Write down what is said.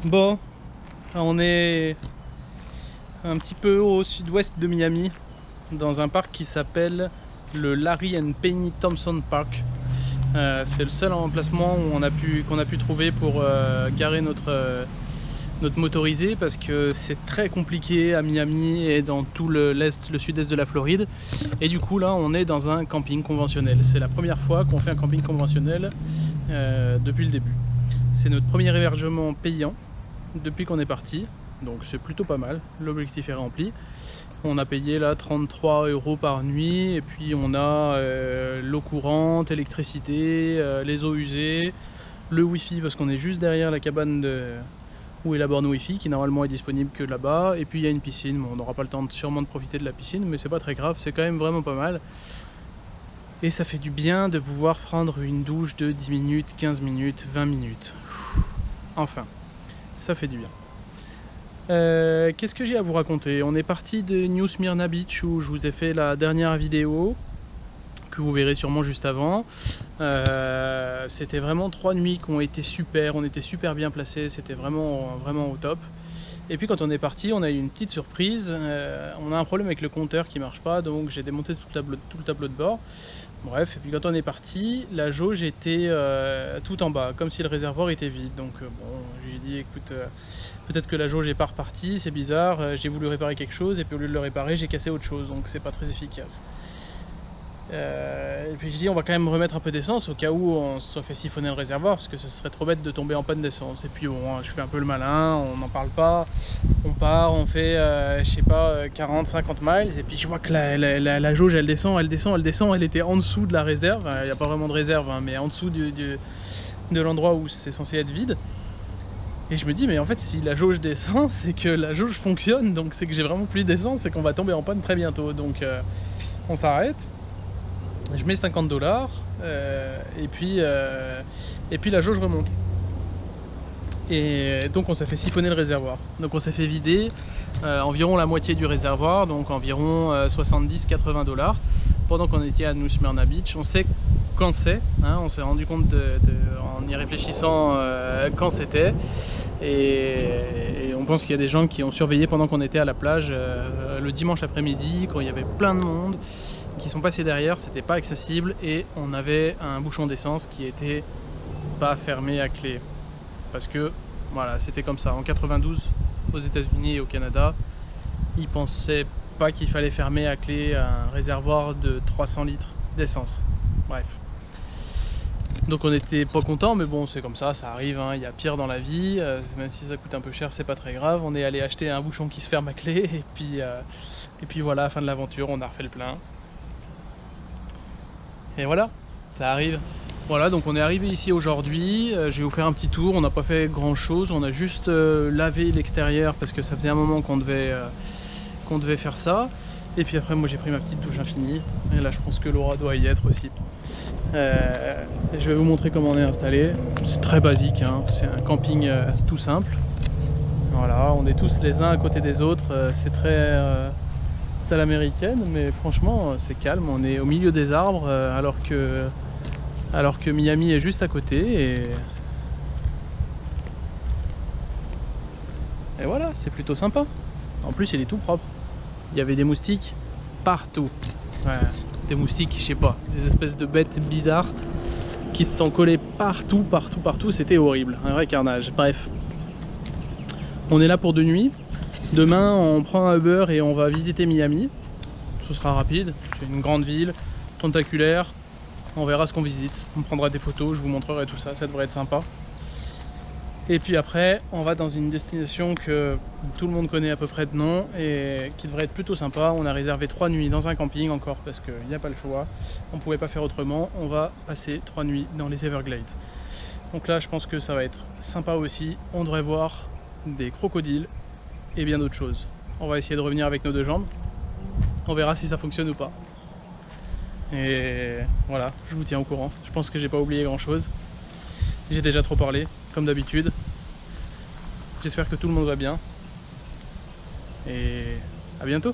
Bon, on est un petit peu au sud-ouest de Miami, dans un parc qui s'appelle le Larry and Penny Thompson Park. C'est le seul emplacement où qu'on a pu trouver pour garer notre motorisé, parce que c'est très compliqué à Miami et dans tout le sud-est de la Floride. Et du coup là on est dans un camping conventionnel. C'est la première fois qu'on fait un camping conventionnel depuis le début. C'est notre premier hébergement payant depuis qu'on est parti, donc c'est plutôt pas mal, l'objectif est rempli. On a payé là 33 € par nuit, et puis on a l'eau courante, l'électricité, les eaux usées, le wifi parce qu'on est juste derrière la cabane où est la borne wifi qui normalement est disponible que là-bas, et puis il y a une piscine. Bon, on n'aura pas le temps sûrement de profiter de la piscine, mais c'est pas très grave, c'est quand même vraiment pas mal. Et ça fait du bien de pouvoir prendre une douche de 10 minutes, 15 minutes, 20 minutes. Enfin, ça fait du bien. Qu'est-ce que j'ai à vous raconter? On est parti de New Smyrna Beach où je vous ai fait la dernière vidéo que vous verrez sûrement juste avant. C'était vraiment 3 nuits qui ont été super, on était super bien placés, c'était vraiment au top. Et puis quand on est parti, on a eu une petite surprise, on a un problème avec le compteur qui marche pas, donc j'ai démonté tout le tableau de bord. Bref, et puis quand on est parti, la jauge était tout en bas, comme si le réservoir était vide. Donc bon, j'ai dit écoute, peut-être que la jauge n'est pas repartie, c'est bizarre, j'ai voulu réparer quelque chose et puis au lieu de le réparer, j'ai cassé autre chose, donc c'est pas très efficace. Et puis je dis on va quand même remettre un peu d'essence au cas où on se soit fait siphonner le réservoir, parce que ce serait trop bête de tomber en panne d'essence. Et puis bon, je fais un peu le malin, on n'en parle pas, on part, on fait je sais pas 40-50 miles, et puis je vois que la jauge elle descend, elle était en dessous de la réserve. Il n'y a pas vraiment de réserve hein, mais en dessous de l'endroit où c'est censé être vide. Et je me dis mais en fait si la jauge descend, c'est que la jauge fonctionne, donc c'est que j'ai vraiment plus d'essence et qu'on va tomber en panne très bientôt. Donc on s'arrête. Je mets 50 $, et puis la jauge remonte. Et donc on s'est fait siphonner le réservoir. Donc on s'est fait vider environ la moitié du réservoir, donc environ 70-80 $, pendant qu'on était à New Smyrna Beach. On sait quand c'est, hein, on s'est rendu compte en y réfléchissant quand c'était. Et on pense qu'il y a des gens qui ont surveillé pendant qu'on était à la plage le dimanche après-midi, quand il y avait plein de monde, qui sont passés derrière, c'était pas accessible, et on avait un bouchon d'essence qui était pas fermé à clé. Parce que voilà, c'était comme ça. En 92, aux États-Unis et au Canada, ils pensaient pas qu'il fallait fermer à clé un réservoir de 300 litres d'essence. Bref. Donc on était pas content, mais bon, c'est comme ça arrive, hein, il y a pire dans la vie, même si ça coûte un peu cher, c'est pas très grave. On est allé acheter un bouchon qui se ferme à clé, et puis voilà, fin de l'aventure, on a refait le plein. Et voilà, ça arrive. Voilà, donc on est arrivé ici aujourd'hui, je vais vous faire un petit tour. On n'a pas fait grand chose, on a juste lavé l'extérieur parce que ça faisait un moment qu'on devait faire ça. Et puis après moi j'ai pris ma petite douche infinie, et là je pense que Laura doit y être aussi. Et je vais vous montrer comment on est installé. C'est très basique, hein. C'est un camping tout simple. Voilà, on est tous les uns à côté des autres, c'est très salle américaine, mais franchement c'est calme. On est au milieu des arbres alors que Miami est juste à côté, et voilà, c'est plutôt sympa. En plus il est tout propre. Il y avait des moustiques partout. Ouais, des moustiques, je sais pas, des espèces de bêtes bizarres qui se sont collées partout, c'était horrible, un vrai carnage. Bref, on est là pour 2 nuits. Demain on prend un Uber et on va visiter Miami. Ce sera rapide, c'est une grande ville, tentaculaire. On verra ce qu'on visite, on prendra des photos, je vous montrerai tout ça, ça devrait être sympa. Et puis après, on va dans une destination que tout le monde connaît à peu près de nom et qui devrait être plutôt sympa. On a réservé 3 nuits dans un camping encore parce qu'il n'y a pas le choix. On ne pouvait pas faire autrement. On va passer 3 nuits dans les Everglades. Donc là, je pense que ça va être sympa aussi. On devrait voir des crocodiles et bien d'autres choses. On va essayer de revenir avec nos 2 jambes. On verra si ça fonctionne ou pas. Et voilà, je vous tiens au courant. Je pense que j'ai pas oublié grand chose. J'ai déjà trop parlé, comme d'habitude. J'espère que tout le monde va bien. Et à bientôt.